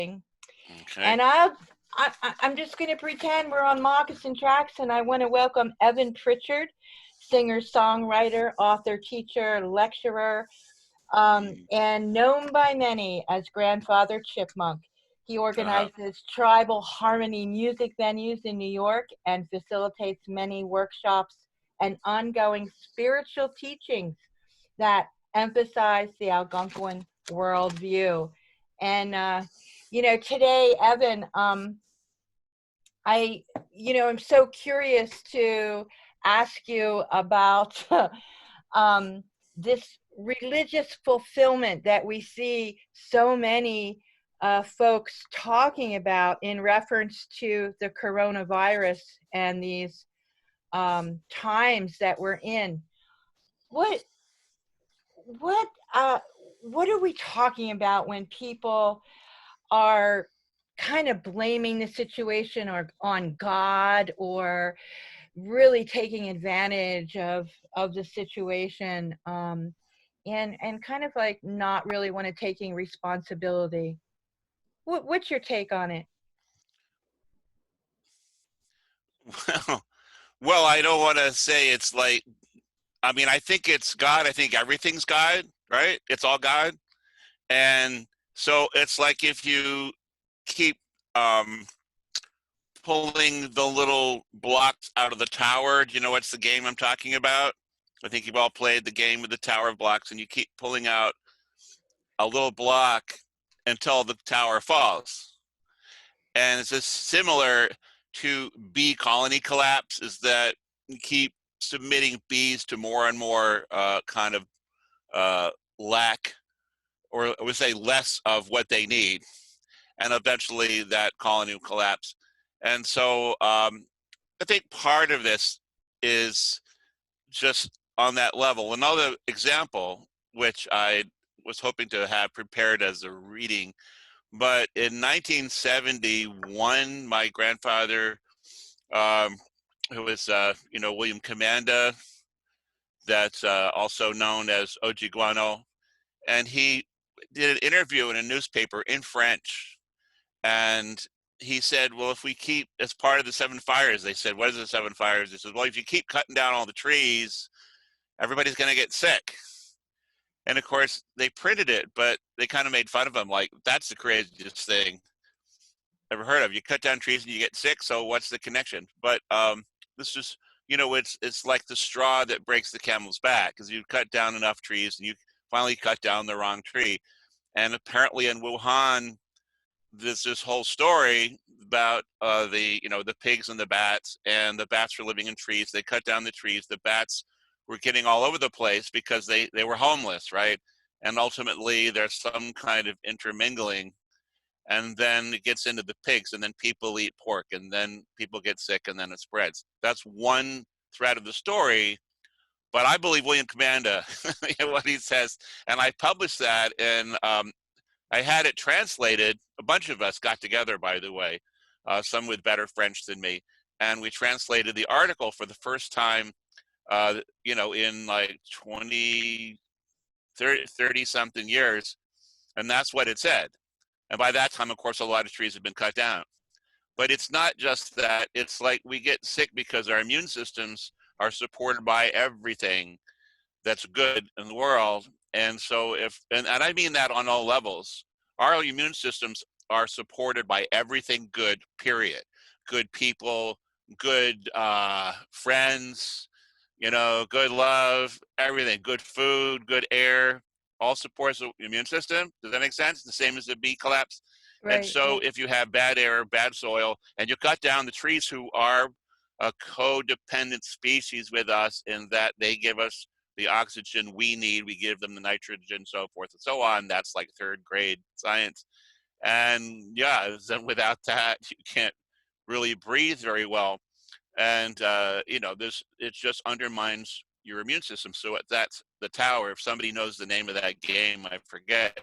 Okay. And I'm just going to pretend we're on Moccasin Tracks, and I want to welcome Evan Pritchard, singer, songwriter, author, teacher, lecturer, and known by many as Grandfather Chipmunk. He Uh-huh. organizes tribal harmony music venues in New York and facilitates many workshops and ongoing spiritual teachings that emphasize the Algonquin worldview. And, today, Evan, I'm so curious to ask you about this religious fulfillment that we see so many folks talking about in reference to the coronavirus and these times that we're in. What what uh, what are we talking about when people are kind of blaming the situation or on God, or really taking advantage of the situation, and kind of like not really want to taking responsibility? What's your take on it? Well, well, I don't want to say it's like, I mean, I think it's God. I think everything's God, right? It's all God. And so it's like if you keep um, pulling the little blocks out of the tower, do you know what's the game I'm talking about? I think you've all played the game with the tower of blocks, and you keep pulling out a little block until the tower falls. And it's just similar to bee colony collapse, is that you keep submitting bees to more and more kind of uh, lack, or I would say less of what they need, and eventually that colony will collapse. And so I think part of this is just on that level. Another example, which I was hoping to have prepared as a reading, but in 1971, my grandfather, um, who was, William Commanda, that's also known as Ojiguano, and he did an interview in a newspaper in French. And he said, well, if we keep, as part of the seven fires, they said, what is the seven fires? He said, well, if you keep cutting down all the trees, everybody's going to get sick. And of course, they printed it, but they kind of made fun of him, like, that's the craziest thing ever heard of. You cut down trees and you get sick, so what's the connection? But this is, it's like the straw that breaks the camel's back, because you cut down enough trees and you finally cut down the wrong tree. And apparently in Wuhan, there's this whole story about the pigs and the bats, and the bats were living in trees. They cut down the trees. The bats were getting all over the place because they were homeless, right? And ultimately there's some kind of intermingling, and then it gets into the pigs, and then people eat pork, and then people get sick, and then it spreads. That's one thread of the story. But I believe William Commanda, what he says, and I published that, and I had it translated. A bunch of us got together, by the way, some with better French than me, and we translated the article for the first time, in like 20, 30 something years, and that's what it said. And by that time, of course, a lot of trees have been cut down. But it's not just that. It's like we get sick because our immune systems are supported by everything that's good in the world. And so and I mean that on all levels, our immune systems are supported by everything good, period. Good people, good friends, good love, everything, good food, good air, all supports the immune system. Does that make sense? The same as the bee collapse. And Right, so right. if you have bad air, bad soil, and you cut down the trees, who are a codependent species with us in that they give us the oxygen we need, we give them the nitrogen, so forth and so on. That's like third grade science. And yeah, then without that, you can't really breathe very well. And this, it just undermines your immune system. So that's the tower. If somebody knows the name of that game, I forget.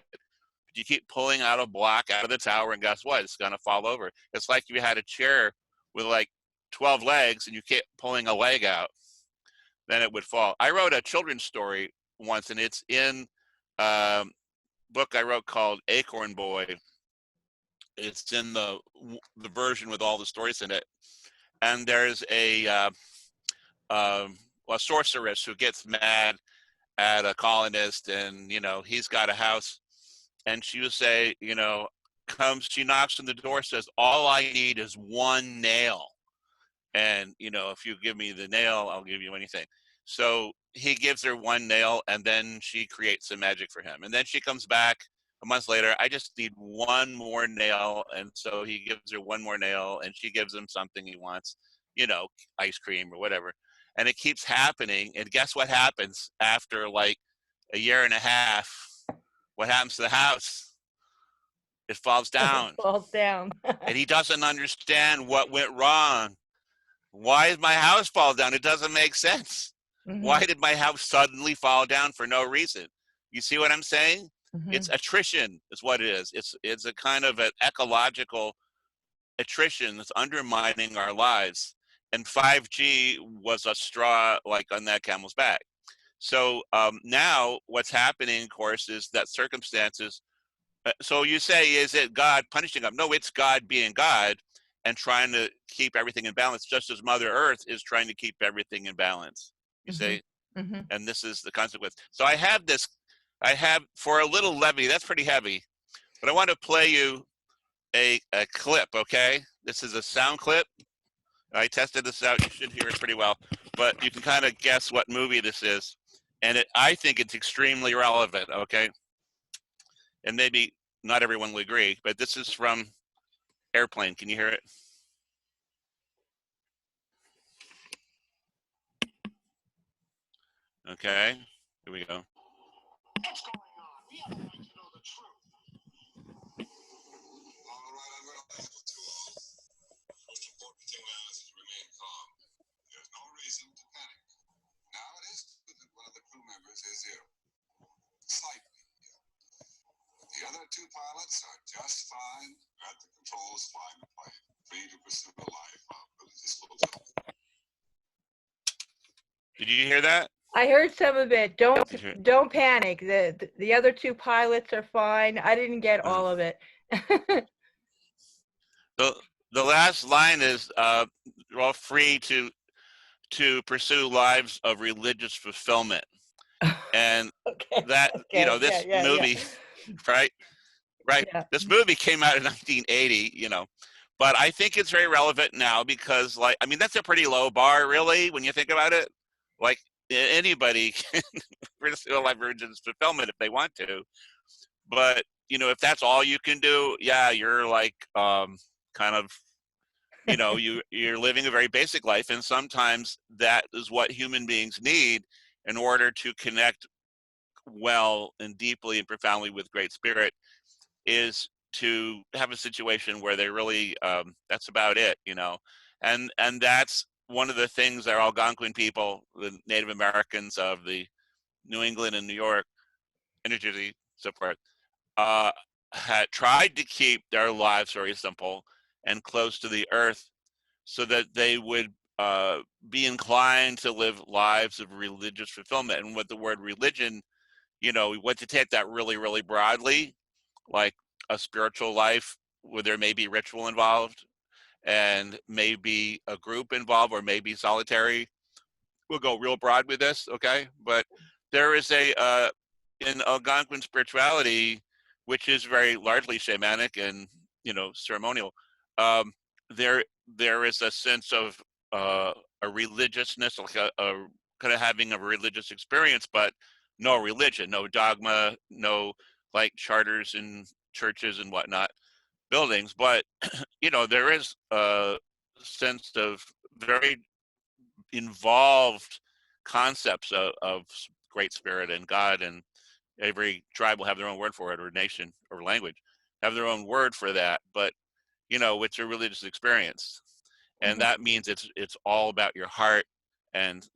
You keep pulling out a block out of the tower, and guess what? It's going to fall over. It's like you had a chair with like 12 legs, and you keep pulling a leg out, then it would fall. I wrote a children's story once, and it's in a book I wrote called Acorn Boy. It's in the version with all the stories in it. And there's a sorceress who gets mad at a colonist, and he's got a house, and she would say, she knocks on the door, says, all I need is one nail, and if you give me the nail, I'll give you anything. So he gives her one nail, and then she creates some magic for him, and then she comes back a month later, I just need one more nail, and so he gives her one more nail, and she gives him something he wants, ice cream or whatever, and it keeps happening. And guess what happens after like a year and a half? What happens to the house? It falls It down, falls down. and he doesn't understand what went wrong. Why did my house fall down? It doesn't make sense. Why Hmm. did my house suddenly fall down for no reason? You see what I'm saying? It's Hmm. attrition is what it is. It's a kind of an ecological attrition that's undermining our lives. And 5G was a straw like on that camel's back. So now what's happening, of course, is that circumstances. So you say, is it God punishing them? No, it's God being God and trying to keep everything in balance, just as Mother Earth is trying to keep everything in balance. You Hmm. see? Hmm. And this is the consequence. So I have for a little levity, that's pretty heavy, but I want to play you a clip, okay? This is a sound clip. I tested this out. You should hear it pretty well, but you can kind of guess what movie this is. And I think it's extremely relevant, okay? And maybe not everyone will agree, but this is from Airplane. Can you hear it? Okay, here we go. What's going on? We have a right to know the truth. All right, I'm going to let you to all. The most important thing now is to remain calm. There's no reason to panic. Now it is true that one of the crew members is ill. Slightly ill. The other two pilots are just fine at the controls flying the plane, free to pursue a life of religious fulfillment. Did you hear that? I heard some of it. Did you hear Don't panic. The other two pilots are fine. I didn't get uh, all of it. the the last line is we're all free to pursue lives of religious fulfillment. And Okay. that, Okay. Yeah. this Yeah. Yeah. movie, right? Right. Yeah. This movie came out in 1980, but I think it's very relevant now because, like, I mean, that's a pretty low bar, really, when you think about it. Like, anybody can pursue a life of religious fulfillment if they want to. But, if that's all you can do, yeah, you're like kind of, you're living a very basic life. And sometimes that is what human beings need in order to connect well and deeply and profoundly with Great Spirit, is to have a situation where they really that's about it. And that's one of the things that Algonquin people, the Native Americans of the New England and New York and New Jersey, so forth, uh, had tried to keep their lives very simple and close to the earth so that they would be inclined to live lives of religious fulfillment. And with the word religion, we want to take that really, really broadly, like a spiritual life where there may be ritual involved and maybe a group involved, or maybe solitary. We'll go real broad with this, okay? But there is in Algonquin spirituality, which is very largely shamanic and ceremonial. Um, there is a sense of a religiousness, like a kind of having a religious experience, but no religion, no dogma, no like charters in churches and whatnot, buildings. But there is a sense of very involved concepts of Great Spirit and God, and every tribe will have their own word for it, or nation or language have their own word for that. But it's a religious experience, and Hmm. that means it's all about your heart and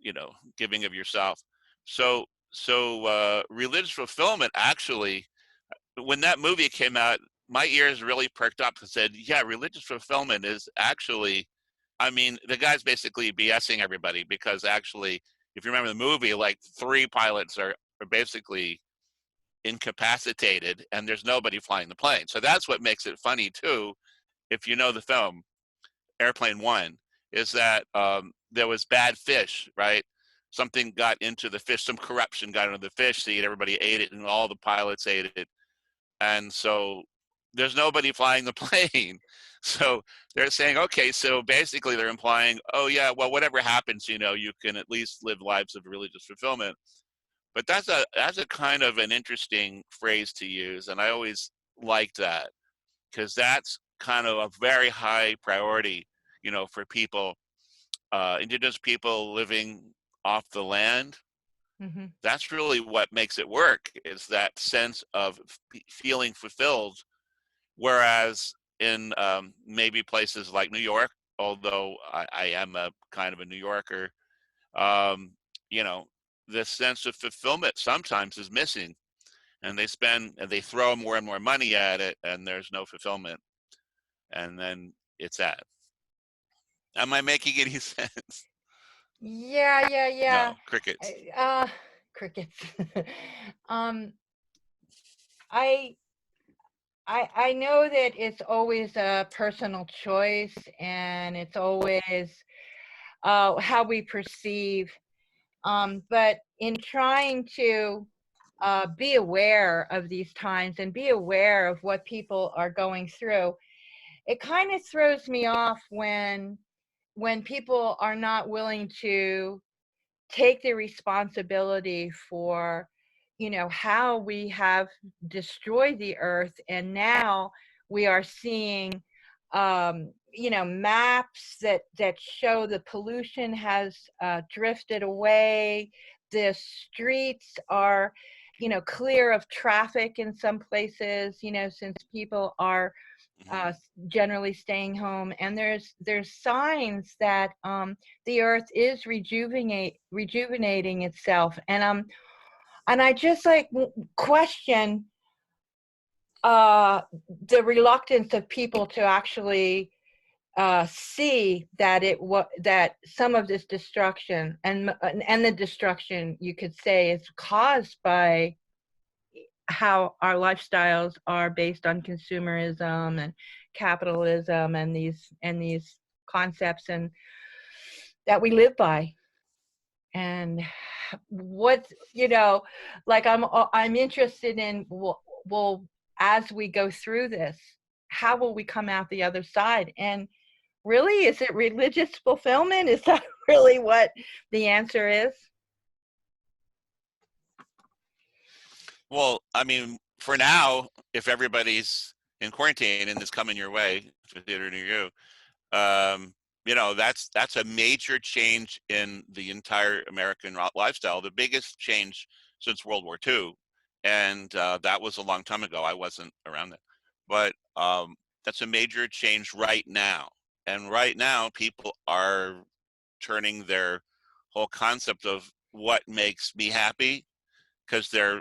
giving of yourself. So religious fulfillment, actually, when that movie came out, my ears really perked up and said, yeah, religious fulfillment is actually, I mean, the guy's basically BSing everybody, because actually, if you remember the movie, like 3 pilots are basically incapacitated and there's nobody flying the plane. So that's what makes it funny too, if you know the film Airplane One, is that there was bad fish, right? Something got into the fish, some corruption got into the fish, so everybody ate it, and all the pilots ate it, and so there's nobody flying the plane. So they're saying, okay, so basically they're implying, oh yeah, well, whatever happens, you can at least live lives of religious fulfillment. But that's a kind of an interesting phrase to use, and I always liked that because that's kind of a very high priority, for people, indigenous people living off the land. Mm-hmm. That's really what makes it work, is that sense of feeling fulfilled. Whereas in maybe places like New York, although I am a kind of a New Yorker, um, you know, the sense of fulfillment sometimes is missing, and they throw more and more money at it, and there's no fulfillment, and then it's that. Am I making any sense? Yeah, yeah, yeah. No, crickets. Uh, crickets. um, I I know that it's always a personal choice, and it's always how we perceive. But in trying to be aware of these times and be aware of what people are going through, it kind of throws me off when people are not willing to take the responsibility for, how we have destroyed the earth, and now we are seeing maps that show the pollution has drifted away. The streets are clear of traffic in some places, since people are Hmm. generally staying home, and there's signs that the earth is rejuvenating itself, and I just like question uh the reluctance of people to actually see that that some of this destruction and the destruction, you could say, is caused by how our lifestyles are based on consumerism and capitalism, and these concepts and that we live by. And what, like I'm interested in, well, as we go through this, how will we come out the other side? And really, is it religious fulfillment? Is that really what the answer is? Well, I mean, for now, if everybody's in quarantine and is coming your way to a theater near you, that's a major change in the entire American lifestyle, the biggest change since World War II, and that was a long time ago. I wasn't around then, but that's a major change right now. And right now, people are turning their whole concept of what makes me happy, because they're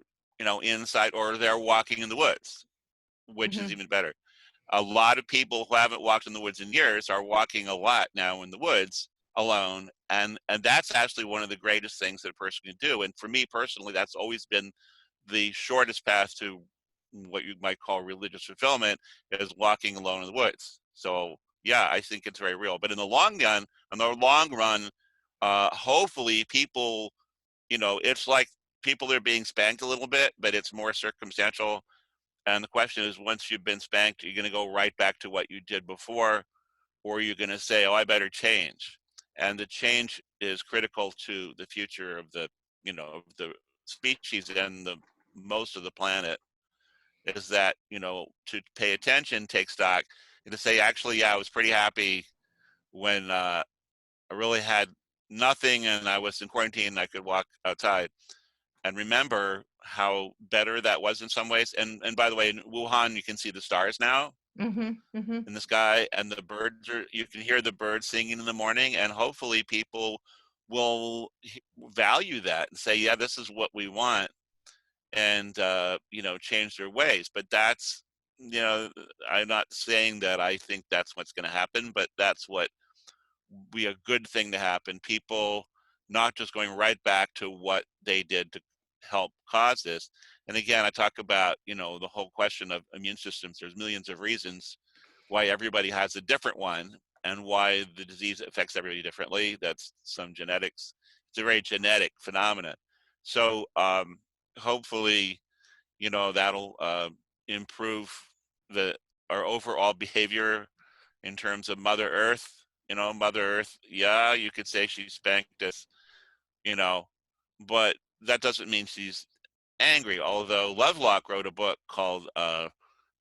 inside, or they're walking in the woods, which is Hmm. even better. A lot of people who haven't walked in the woods in years are walking a lot now in the woods alone, and that's actually one of the greatest things that a person can do. And for me personally, that's always been the shortest path to what you might call religious fulfillment, is walking alone in the woods. So yeah, I think it's very real. But in the long run, hopefully people, it's like people are being spanked a little bit, but it's more circumstantial. And the question is, once you've been spanked, are you going to go right back to what you did before, or are you going to say, oh, I better change? And the change is critical to the future of the species and the most of the planet, is that, to pay attention, take stock, and to say, actually, yeah, I was pretty happy when I really had nothing and I was in quarantine and I could walk outside, and remember how better that was in some ways. And by the way, in Wuhan, you can see the stars now Hmm. Hmm. in the sky, and you can hear the birds singing in the morning, and hopefully people will value that and say, yeah, this is what we want, and change their ways. But that's, I'm not saying that I think that's what's going to happen, but that's what be a good thing to happen. People not just going right back to what they did to help cause this. And again, I talk about, you know, the whole question of immune systems. There's millions of reasons why everybody has a different one and why the disease affects everybody differently. That's some genetics. It's a very genetic phenomenon. So hopefully, you know, that'll improve the our overall behavior in terms of Mother Earth. You know, Mother Earth, yeah, you could say she spanked us, you know, but that doesn't mean she's angry. Although Lovelock wrote a book called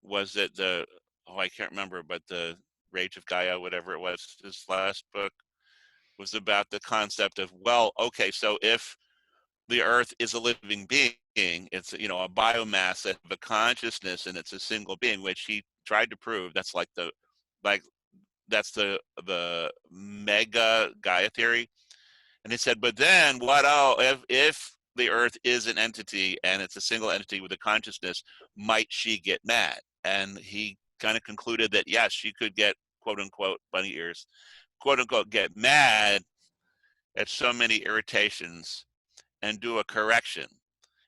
was it the oh, I can't remember, but the Rage of Gaia, whatever it was, his last book was about the concept of, well, okay, so if the earth is a living being, it's, you know, a biomass of a consciousness, and it's a single being, which he tried to prove. That's like the like that's the mega Gaia theory. And he said, but then what, oh, if the earth is an entity and it's a single entity with a consciousness, might she get mad? And he kind of concluded that yes, she could get, quote unquote, bunny ears, quote unquote, get mad at so many irritations and do a correction.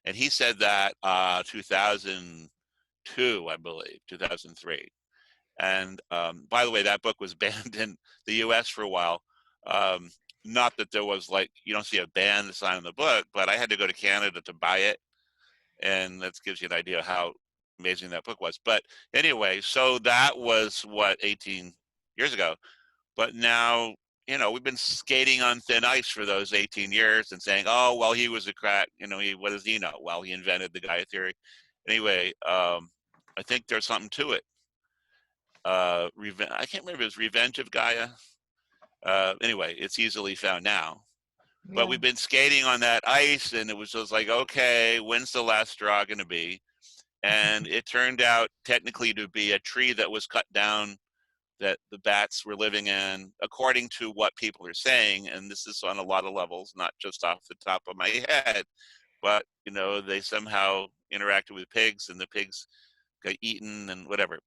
And he said that 2002, I believe, 2003. And by the way, that book was banned in the US for a while. Um, Not that there was, like, you don't see a ban sign on the book, but I had to go to Canada to buy it. And that gives you an idea of how amazing that book was. But anyway, so that was what, 18 years ago. But now, you know, we've been skating on thin ice for those 18 years and saying, oh, well, he was a crack. You know, what does he know? Well, he invented the Gaia theory. Anyway, I think there's something to it. I can't remember if it was Revenge of Gaia. Anyway, it's easily found now. But Yeah. we've been skating on that ice, and it was just like, okay, when's the last straw going to be? And it turned out technically to be a tree that was cut down that the bats were living in, according to what people are saying. And this is on a lot of levels, not just off the top of my head, but, you know, they somehow interacted with pigs, and the pigs got eaten and whatever.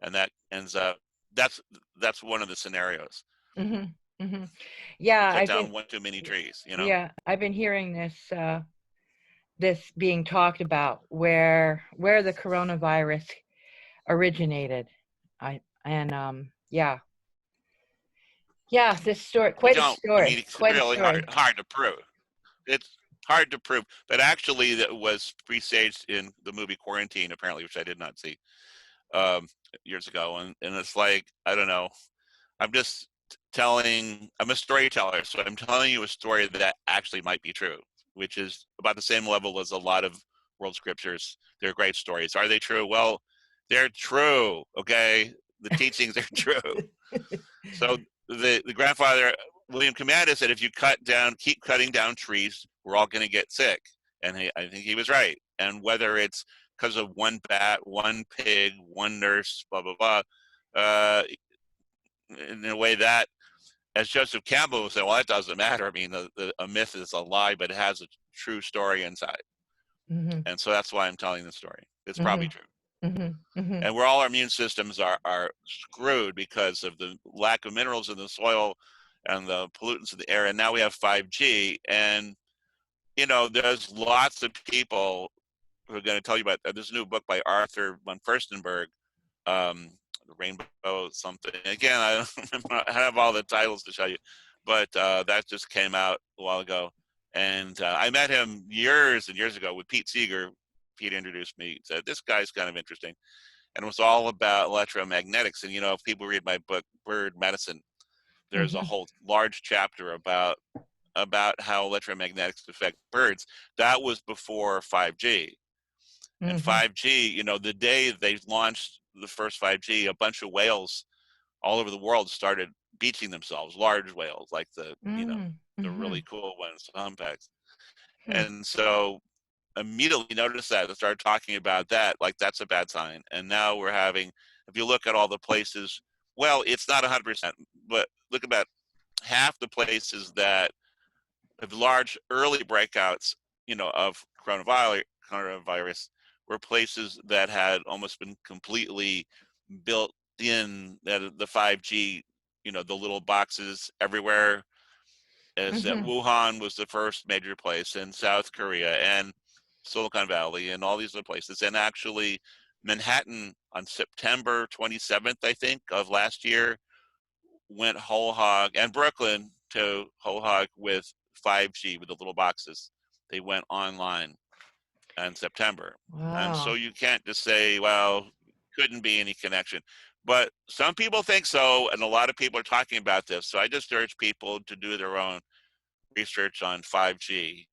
And that ends up, that's that's one of the scenarios. Hmm. Hmm. We Yeah, cut down one too many trees, you know? yeah, I've been hearing this being talked about where the coronavirus originated. I and yeah, yeah, this story, We quite a don't, I mean, story, it's quite a really story. hard to prove. It's hard to prove, but actually that was presaged in the movie Quarantine, apparently, which I did not see um, years ago. And it's like, I don't know, I'm just I'm a storyteller, so I'm telling you a story that actually might be true, which is about the same level as a lot of world scriptures. They're great stories. Are they true? Well, they're true, okay? The teachings are true. So the grandfather, William Commandus, said if you keep cutting down trees, we're all going to get sick. And I think he was right. And whether it's because of one bat, one pig, one nurse, blah, blah, blah, uh, in a way that, as Joseph Campbell would say, well, that doesn't matter. I mean, a myth is a lie, but it has a true story inside. Hmm. And so that's why I'm telling the story. It's probably Hmm. true. Hmm. Hmm. And where all our immune systems are screwed because of the lack of minerals in the soil and the pollutants in the air. And now we have 5G. And, you know, there's lots of people who are going to tell you about this new book by Arthur von Furstenberg, the Rainbow something. Again, I don't remember, I have all the titles to show you, but that just came out a while ago. And I met him years and years ago with Pete Seeger. Pete introduced me, said, this guy's kind of interesting. And it was all about electromagnetics. And, you know, if people read my book, Bird Medicine, there's a Hmm. whole large chapter about how electromagnetics affect birds. That was before 5G. And Hmm. 5G, you know, the day they launched the first 5G, a bunch of whales all over the world started beaching themselves, large whales, like you know, Hmm. the Hmm. really cool ones, the humpbacks. And so immediately noticed that and started talking about that, like that's a bad sign. And now we're having, if you look at all the places, well, it's not 100%, but look about half the places that have large early breakouts, you know, of coronavirus were places that had almost been completely built in, that the 5G, you know, the little boxes everywhere. As that Hmm. Wuhan was the first major place in South Korea, and Silicon Valley and all these other places. And actually, Manhattan on September 27th, I think, of last year, went whole hog, and Brooklyn to whole hog with 5G with the little boxes. They went online in September. And so Wow. you can't just say, well, couldn't be any connection. But some people think so, and a lot of people are talking about this. So I just urge people to do their own research on 5G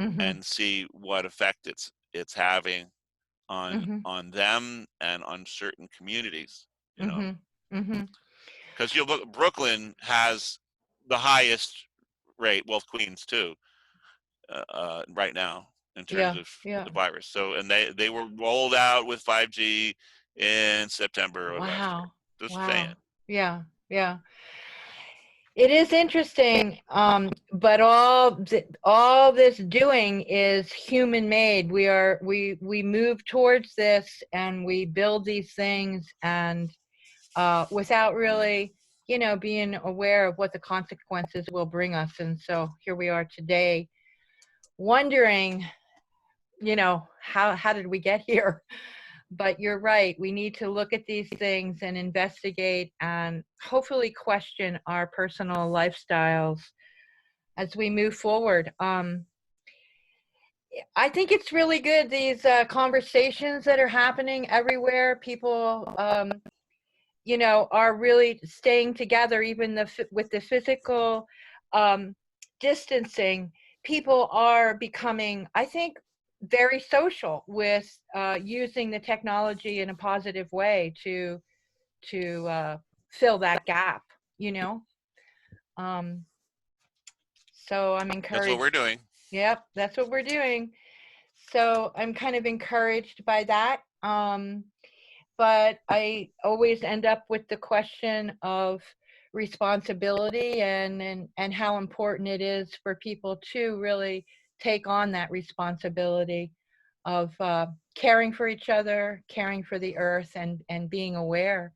Mm-hmm. and see what effect it's having Mm-hmm. on them and on certain communities, you know. Mm-hmm. Mm-hmm. Because you look, Brooklyn has the highest rate, well, Queens too, right now in terms Yeah. of Yeah. the virus. So, and they were rolled out with 5G in September of last year. Wow. Just saying. Wow. Yeah. Yeah. It is interesting, but all this doing is human made. We move towards this and we build these things, and without really, being aware of what the consequences will bring us. And so here we are today, wondering, how did we get here? But you're right. We need to look at these things and investigate and hopefully question our personal lifestyles as we move forward. I think it's really good, these conversations that are happening everywhere. People, are really staying together, even with the physical um, distancing. People are becoming, I think, very social with using the technology in a positive way to fill that gap. You know, um, so I'm That's what encouraged. we're doing. Yep, that's what we're doing. So I'm kind of encouraged by that. But I always end up with the question of responsibility and how important it is for people to really take on that responsibility of caring for each other, caring for the earth, and being aware.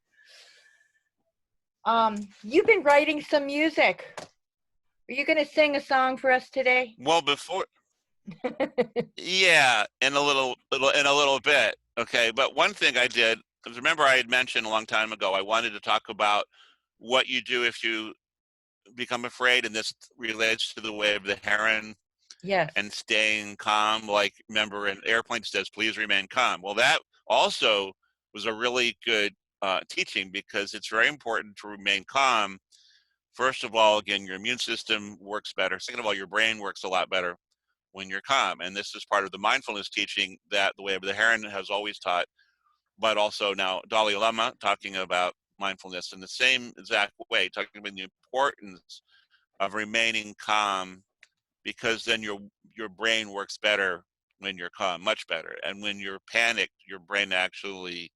You've been writing some music. Are you going to sing a song for us today? Well, before, yeah, in a little bit. Okay, but one thing I did is, remember I had mentioned a long time ago, I wanted to talk about what you do if you become afraid, and this relates to the way of the heron Yes. and staying calm. Like, remember, an airplane says, please remain calm. Well, that also was a really good teaching, because it's very important to remain calm. First of all, again, your immune system works better. Second of all, your brain works a lot better when you're calm. And this is part of the mindfulness teaching that the way of the heron has always taught, but also now Dalai Lama talking about mindfulness in the same exact way, talking about the importance of remaining calm, because then your brain works better when you're calm, much better. And when you're panicked, your brain actually,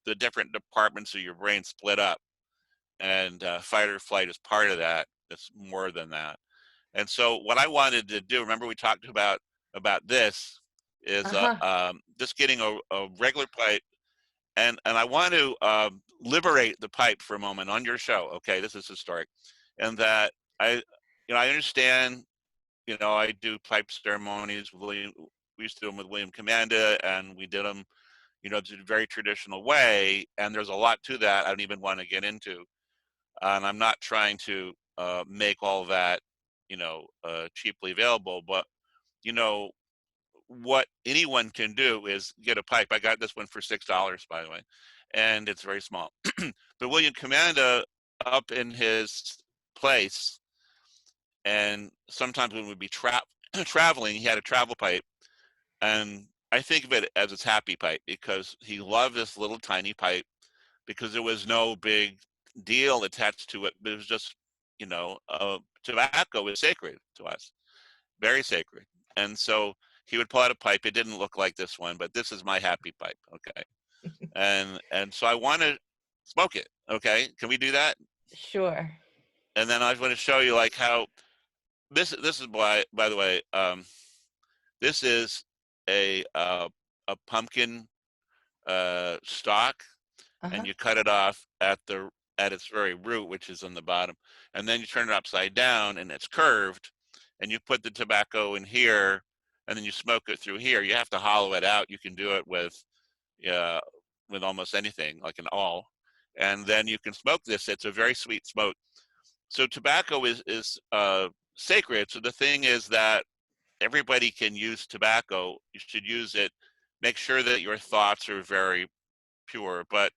the different departments of your brain split up, and fight or flight is part of that. It's more than that. And so what I wanted to do, remember we talked about this, is Uh-huh. just getting a regular pipe, and I want to liberate the pipe for a moment on your show. Okay, this is historic, and that I understand. I do pipe ceremonies with William. We used to do them with William Commanda, and we did them, it's a very traditional way, and there's a lot to that I don't even want to get into. And I'm not trying to make all that, cheaply available, but you know, what anyone can do is get a pipe. I got this one for $6, by the way, and it's very small. But William Commanda, up in his place, and sometimes when we'd be traveling, he had a travel pipe, and I think of it as his happy pipe, because he loved this little tiny pipe, because there was no big deal attached to it. But it was just, tobacco is sacred to us, very sacred. And so he would pull out a pipe. It didn't look like this one, but this is my happy pipe. Okay. And so I want to smoke it. Okay. Can we do that? Sure. And then I want to show you like how this is why, by the way, this is a pumpkin stalk, and Uh-huh. you cut it off at its very root, which is on the bottom, and then you turn it upside down, and it's curved, and you put the tobacco in here, and then you smoke it through here. You have to hollow it out. You can do it uh, with almost anything, like an awl, and then you can smoke this. It's a very sweet smoke. So tobacco is sacred. So the thing is that everybody can use tobacco. You should use it. Make sure that your thoughts are very pure. But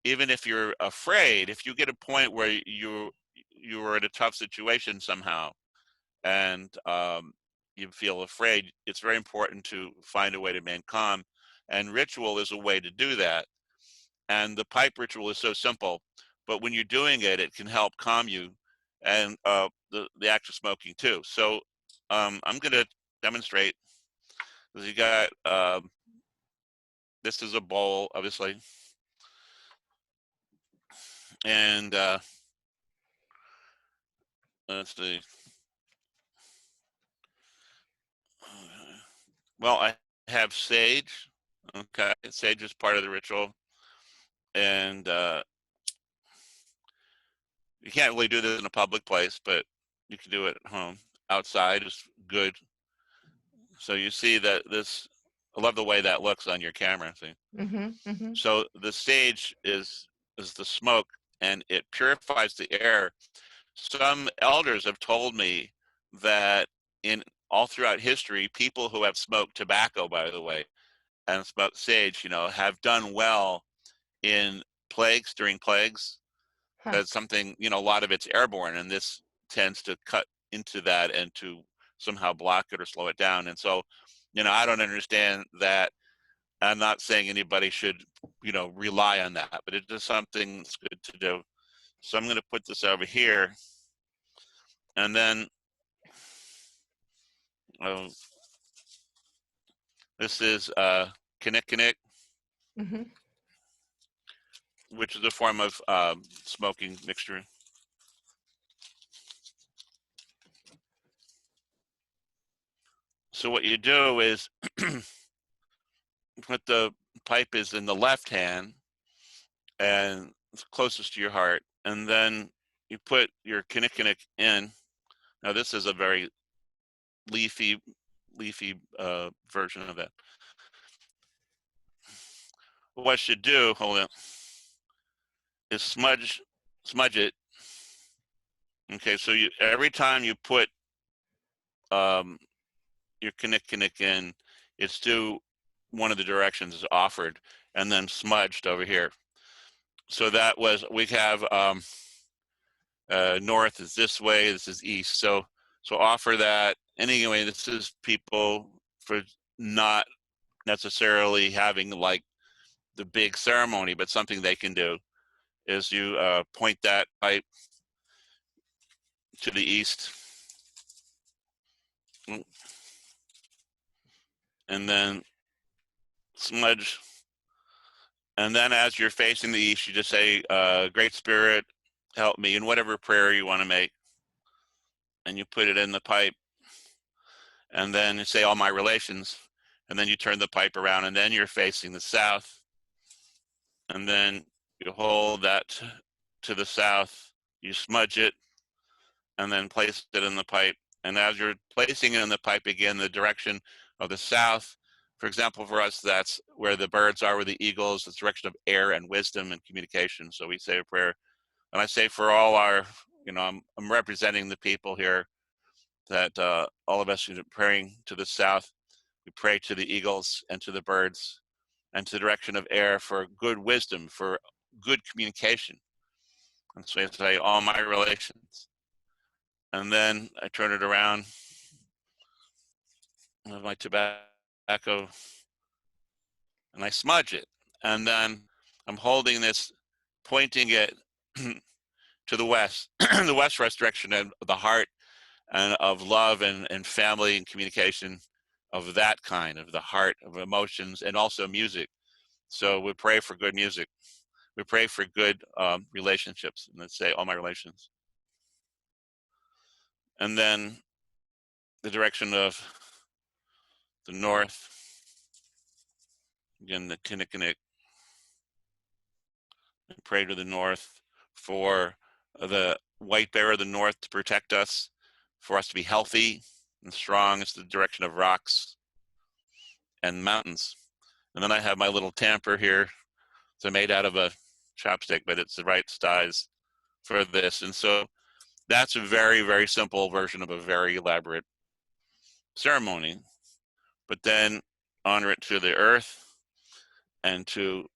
even if you're afraid, if you get a point where you are in a tough situation somehow, and you feel afraid, it's very important to find a way to remain calm. And ritual is a way to do that. And the pipe ritual is so simple, but when you're doing it, it can help calm you, and the act of smoking too. So I'm going to demonstrate. You got this is a bowl, obviously, and let's see. Well, I have sage. Okay, sage is part of the ritual, and you can't really do this in a public place, but you can do it at home. Outside is good. So you see that this. I love the way that looks on your camera. See, so the sage is the smoke, and it purifies the air. Some elders have told me that in all throughout history, people who have smoked tobacco, by the way, and smoked sage, have done well in plagues, during plagues. Huh. That's something, a lot of it's airborne, and this tends to cut into that and to somehow block it or slow it down. And so, I don't understand that. I'm not saying anybody should, rely on that, but it's just something that's good to do. So I'm going to put this over here, and then this is kinnikinnick, which is a form of smoking mixture. So what you do is put the pipe is in the left hand and it's closest to your heart, and then you put your kinnikinnick in. Now this is a very leafy version of that. What you do, hold on, is smudge it. Okay, so every time you put your kinnikinnick in, it's to one of the directions is offered and then smudged over here. So that was, we have north is this way, this is east. So offer that. Anyway, this is people for not necessarily having like the big ceremony, but something they can do is you point that pipe to the east, and then smudge. And then as you're facing the east, you just say, Great Spirit, help me, in whatever prayer you want to make. And you put it in the pipe. And then you say, all my relations. And then you turn the pipe around, and then you're facing the south. And then you hold that to the south, you smudge it, and then place it in the pipe. And as you're placing it in the pipe again, the direction of the south, for example, for us, that's where the birds are, where the eagles, the direction of air and wisdom and communication. So we say a prayer. And I say for all our, I'm representing the people here, that all of us are praying to the south. We pray to the eagles and to the birds and to the direction of air for good wisdom, for good communication. And so I say all my relations. And then I turn it around with my tobacco and I smudge it. And then I'm holding this, pointing it to the west, the west direction of the heart and of love and family and communication, of that kind, of the heart, of emotions, and also music. So we pray for good music. We pray for good relationships, and let's say all my relations. And then the direction of the north, again, the kinnikinnick. Pray to the north for the white bear of the north to protect us, for us to be healthy and strong. It's the direction of rocks. and mountains. And then I have my little tamper here. It's made out of a chopstick, but it's the right size for this. And so that's a very, very simple version of a very elaborate ceremony. But then honor it to the earth and to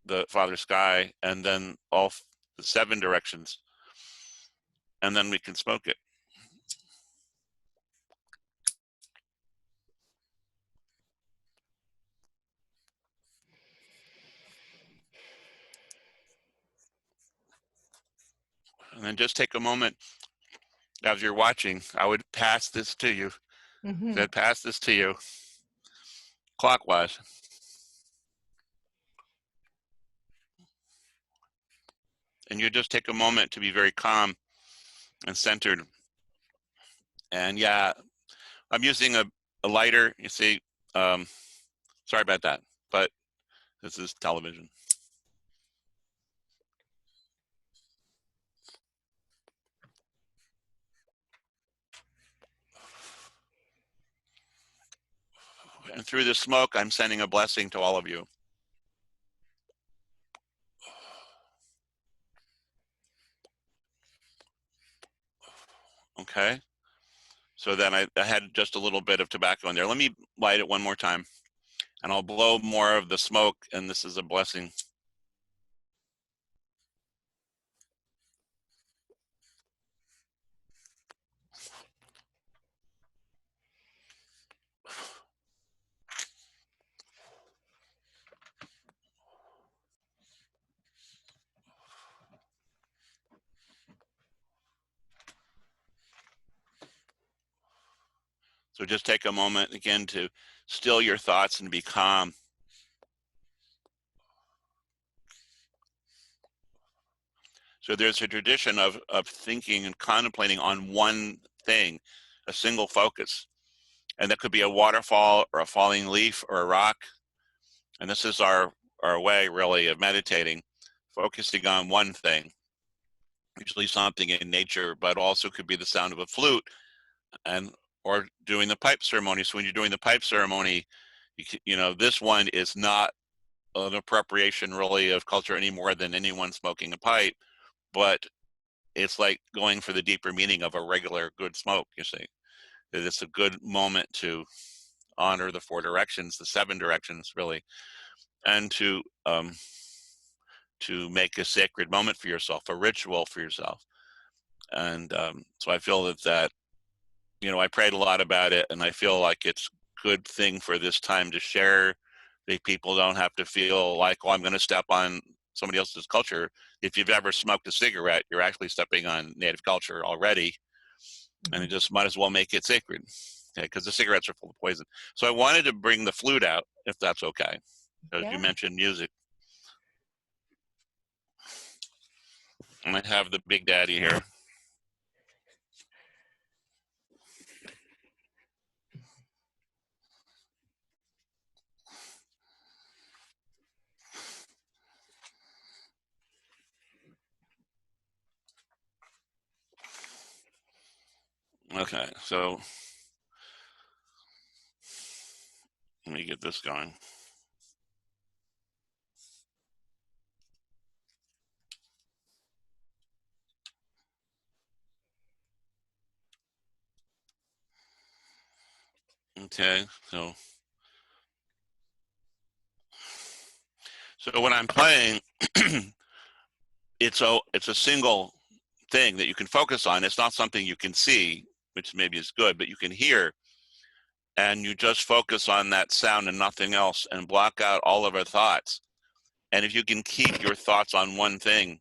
the Father Sky, and then all the 7 directions. And then we can smoke it. And then just take a moment as you're watching. I would pass this to you. Mm-hmm. I'd pass this to you clockwise. And you just take a moment to be very calm and centered. And yeah, I'm using a lighter, you see. Sorry about that, but this is television. And through the smoke, I'm sending a blessing to all of you. Okay. So then I had just a little bit of tobacco in there. Let me light it one more time, and I'll blow more of the smoke, and this is a blessing. So just take a moment again to still your thoughts and be calm. So there's a tradition of thinking and contemplating on one thing, a single focus. And that could be a waterfall or a falling leaf or a rock. And this is our way really of meditating, focusing on one thing, usually something in nature, but also could be the sound of a flute, and or doing the pipe ceremony. So when you're doing the pipe ceremony, you know, this one is not an appropriation really of culture any more than anyone smoking a pipe, but it's like going for the deeper meaning of a regular good smoke, you see. It's a good moment to honor the 4 directions, the 7 directions really, and to make a sacred moment for yourself, a ritual for yourself. And so I feel that, you know, I prayed a lot about it, and I feel like it's a good thing for this time to share. That people don't have to feel like, oh, I'm going to step on somebody else's culture. If you've ever smoked a cigarette, you're actually stepping on native culture already, and it just might as well make it sacred, okay? Because the cigarettes are full of poison. So I wanted to bring the flute out, if that's okay, because Yeah. you mentioned music. And I have the Big Daddy here. Okay, so let me get this going. Okay, so when I'm playing, it's a single thing that you can focus on. It's not something you can see, which maybe is good, but you can hear, and you just focus on that sound and nothing else, and block out all of our thoughts. And if you can keep your thoughts on one thing,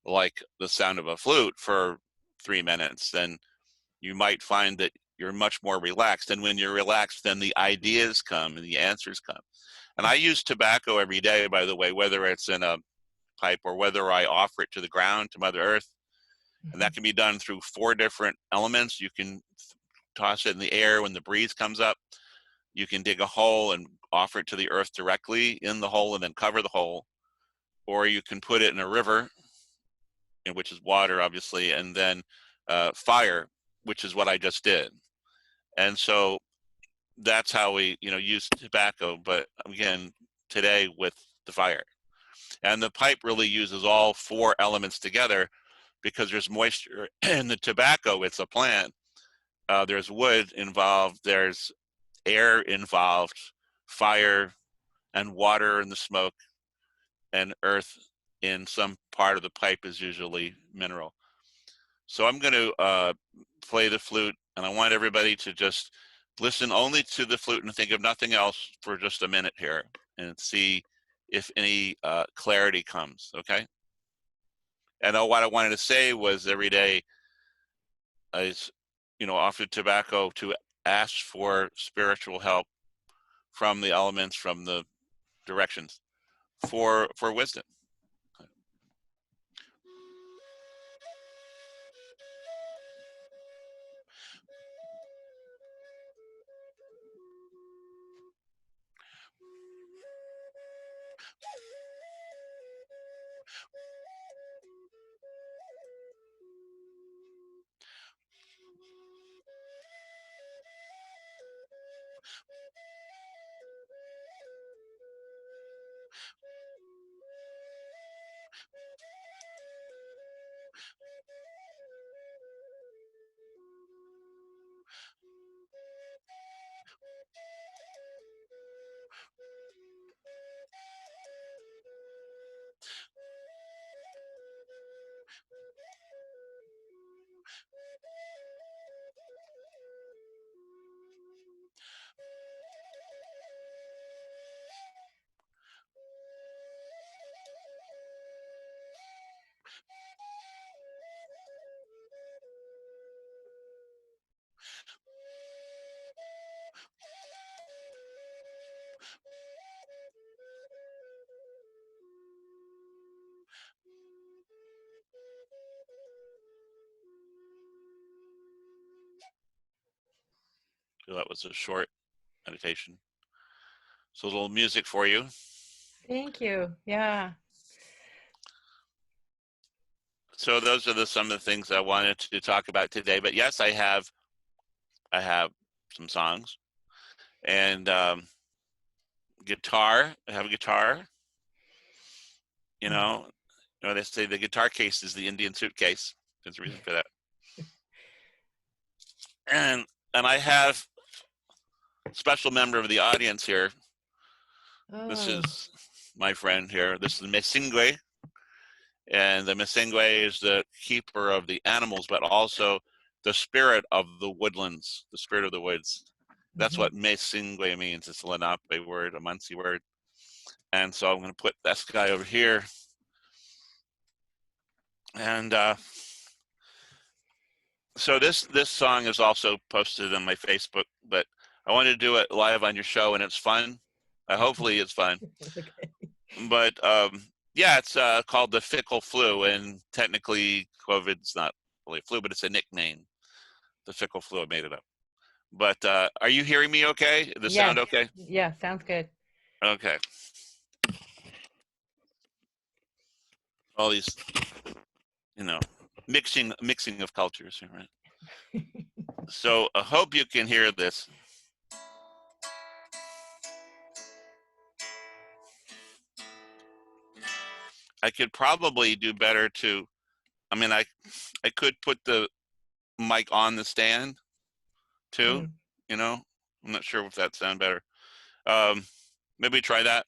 like the sound of a flute, for 3 minutes, then you might find that you're much more relaxed. And when you're relaxed, then the ideas come and the answers come. And I use tobacco every day, by the way, whether it's in a pipe or whether I offer it to the ground, to Mother Earth. And that can be done through 4 different elements. You can toss it in the air when the breeze comes up. You can dig a hole and offer it to the earth directly in the hole and then cover the hole. Or you can put it in a river, which is water, obviously, and then fire, which is what I just did. And so that's how we, use tobacco. But again, today with the fire. And the pipe really uses all four elements together because there's moisture in the tobacco. It's a plant. There's wood involved. There's air involved, fire and water in the smoke, and earth in some part of the pipe is usually mineral. So I'm going to play the flute, and I want everybody to just listen only to the flute and think of nothing else for just a minute here and see if any clarity comes, okay? And what I wanted to say was every day I, offered tobacco to ask for spiritual help from the elements, from the directions for wisdom. So that was a short meditation. So a little music for you. Thank you. Yeah. So those are some of the things I wanted to talk about today. But yes, I have some songs and guitar. I have a guitar. They say the guitar case is the Indian suitcase. There's a reason for that. And I have a special member of the audience here. Oh. This is my friend here. This is Mesingwe. And the Mesingwe is the keeper of the animals, but also the spirit of the woodlands, the spirit of the woods. That's what Mesingwe means. It's a Lenape word, a Muncie word. And so I'm going to put this guy over here. And so this song is also posted on my Facebook, but I wanted to do it live on your show, and it's fun. Hopefully it's fun. Okay. But yeah, it's called the Fickle Flu, and technically COVID's not really a flu, but it's a nickname. The Fickle Flu, I made it up. But are you hearing me okay? The sound okay? Yeah, sounds good. Okay. All these, mixing of cultures here, right? So I hope you can hear this. I could probably do better I could put the mic on the stand too, I'm not sure if that sound better. Maybe try that.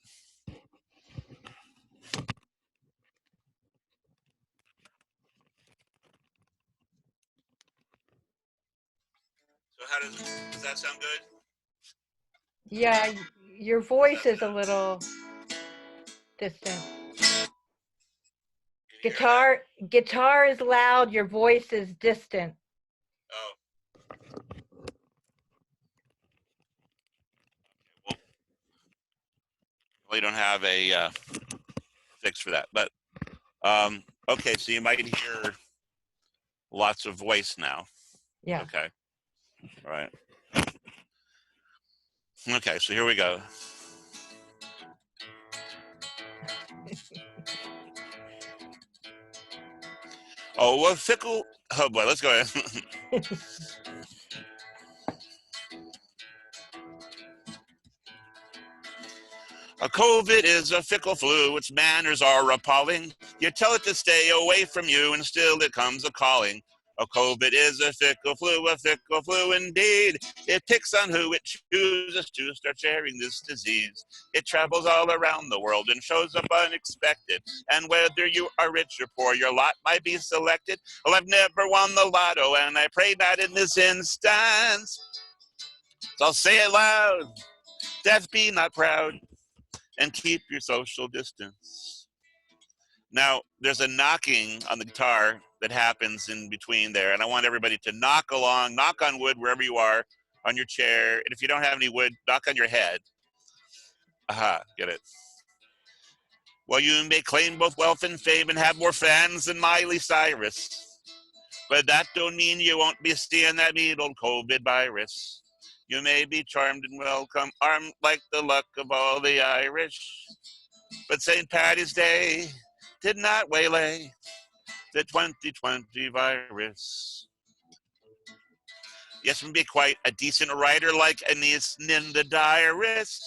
So does that sound good? Yeah, your voice is a little distant. Guitar is loud, your voice is distant. Oh. Well, you don't have a fix for that, but okay, so you might hear lots of voice now. Yeah. Okay. All right. Okay, so here we go. Oh, what fickle? Oh boy, let's go ahead. A COVID is a fickle flu, its manners are appalling. You tell it to stay away from you, and still it comes a calling. A COVID is a fickle flu indeed. It picks on who it chooses to start sharing this disease. It travels all around the world and shows up unexpected. And whether you are rich or poor, your lot might be selected. Well, I've never won the lotto, and I pray not in this instance. So I'll say it loud, death be not proud, and keep your social distance. Now, there's a knocking on the guitar that happens in between there, and I want everybody to knock along, knock on wood wherever you are, on your chair, and if you don't have any wood, knock on your head. Aha, get it. Well, you may claim both wealth and fame and have more fans than Miley Cyrus, but that don't mean you won't be seeing that mean old COVID virus. You may be charmed and welcome, armed like the luck of all the Irish, but St. Paddy's Day did not waylay the 2020 virus. Yes, be quite a decent writer like Aeneas Nin the diarist,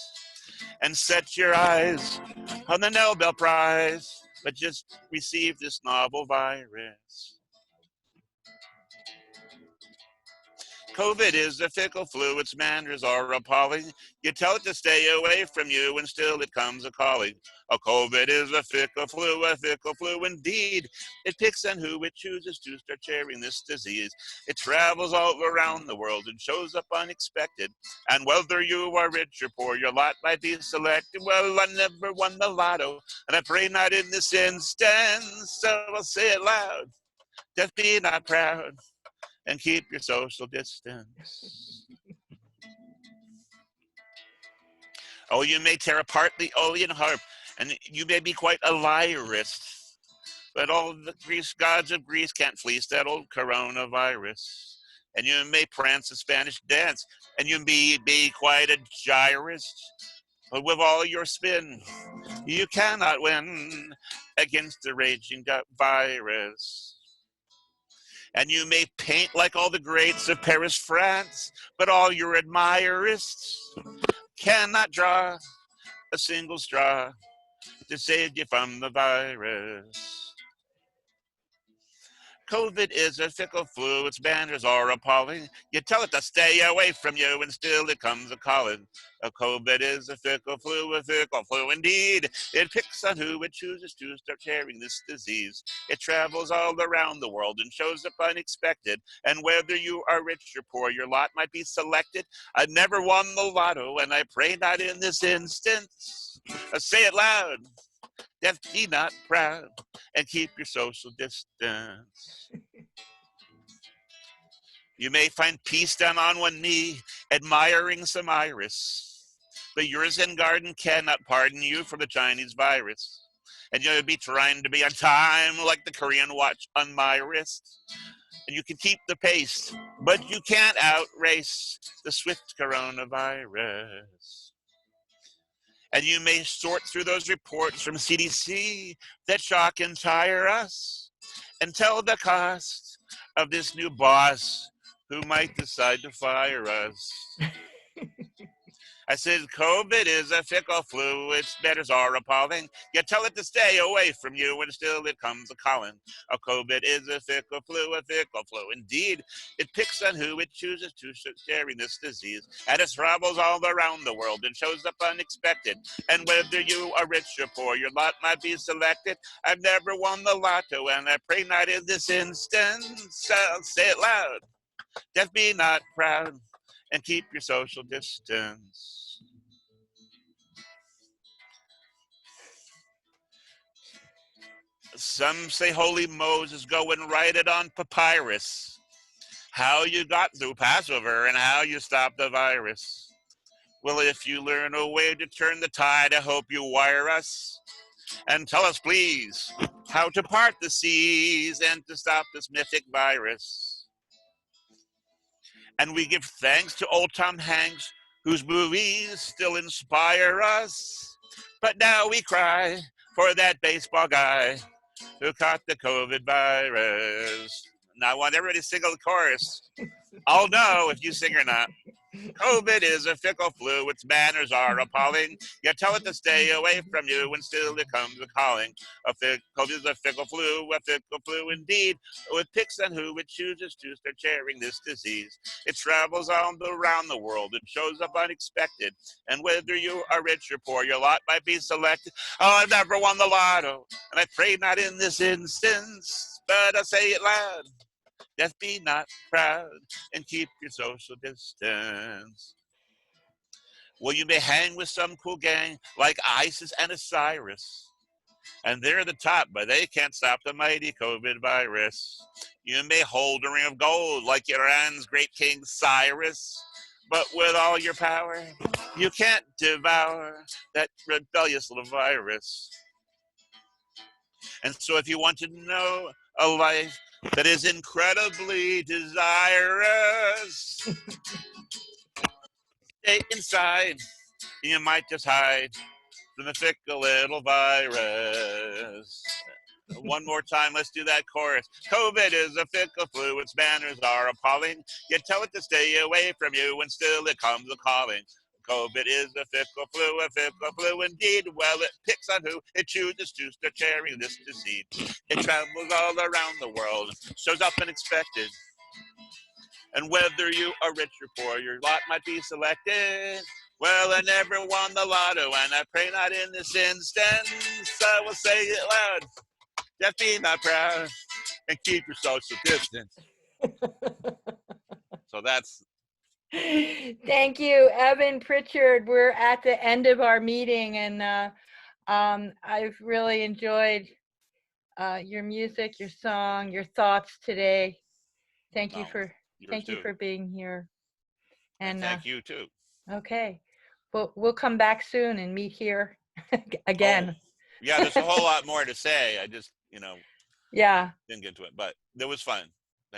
and set your eyes on the Nobel Prize, but just receive this novel virus. COVID is a fickle flu, its manners are appalling. You tell it to stay away from you, and still it comes a calling. A COVID is a fickle flu indeed. It picks on who it chooses to start sharing this disease. It travels all around the world and shows up unexpected. And whether you are rich or poor, your lot might be selected. Well, I never won the lotto, and I pray not in this instance. So I'll say it loud, death be not proud, and keep your social distance. Oh, you may tear apart the Odeon harp, and you may be quite a lyrist, but all the Greece gods of Greece can't fleece that old coronavirus. And you may prance a Spanish dance, and you may be quite a gyrist, but with all your spin, you cannot win against the raging virus. And you may paint like all the greats of Paris, France, but all your admirers cannot draw a single straw to save you from the virus. COVID is a fickle flu, its banners are appalling. You tell it to stay away from you, and still it comes a calling. A COVID is a fickle flu indeed. It picks on who it chooses to start sharing this disease. It travels all around the world and shows up unexpected. And whether you are rich or poor, your lot might be selected. I never won the lotto, and I pray not in this instance. I say it loud, death be not proud, and keep your social distance. You may find peace down on one knee, admiring some iris, but your Zen garden cannot pardon you for the Chinese virus. And you'll be trying to be on time like the Korean watch on my wrist. And you can keep the pace, but you can't outrace the swift coronavirus. And you may sort through those reports from CDC that shock and tire us, and tell the cost of this new boss who might decide to fire us. I said, COVID is a fickle flu, its matters are appalling. You tell it to stay away from you, and still it comes a calling. A COVID is a fickle flu indeed. It picks on who it chooses to sharing this disease, and it travels all around the world and shows up unexpected. And whether you are rich or poor, your lot might be selected. I've never won the lotto, and I pray not in this instance. I'll say it loud, death be not proud, and keep your social distance. Some say holy Moses, go and write it on papyrus, how you got through Passover and how you stopped the virus. Well, if you learn a way to turn the tide, I hope you wire us and tell us, please, how to part the seas and to stop this mythic virus. And we give thanks to old Tom Hanks, whose movies still inspire us. But now we cry for that baseball guy who caught the COVID virus. Now I want everybody to sing the chorus. I'll know if you sing or not. COVID is a fickle flu, its manners are appalling. You tell it to stay away from you, and still it comes a calling. COVID is a fickle flu indeed, with picks on who it chooses to start sharing this disease. It travels all around the world, it shows up unexpected, and whether you are rich or poor, your lot might be selected. Oh, I've never won the lotto, and I pray not in this instance, but I say it loud. Death be not proud and keep your social distance. Well, you may hang with some cool gang like ISIS and Osiris, and they're the top, but they can't stop the mighty COVID virus. You may hold a ring of gold like Iran's great king Cyrus, but with all your power, you can't devour that rebellious little virus. And so if you want to know a life that is incredibly desirous, stay inside. You might just hide from the fickle little virus. One more time, let's do that chorus. COVID is a fickle flu, its manners are appalling. You tell it to stay away from you, and still it comes a calling. COVID is a fickle flu indeed. Well, it picks on who it chooses to start sharing this disease. It travels all around the world, shows up unexpected. And whether you are rich or poor, your lot might be selected. Well, I never won the lotto, and I pray not in this instance. I will say it loud. Death be not proud, and keep your social distance. So that's. Thank you, Evan Pritchard. We're at the end of our meeting, and I've really enjoyed your music, your song, your thoughts today. Thank you for being here. And thank you too. Okay, we'll come back soon and meet here again. Oh, yeah, there's a whole lot more to say. I just, yeah, didn't get to it, but it was fun.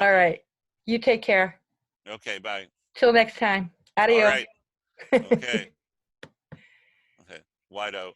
All right, you take care. Okay, bye. Till next time. Adios. All right. Okay. Okay. Wide out.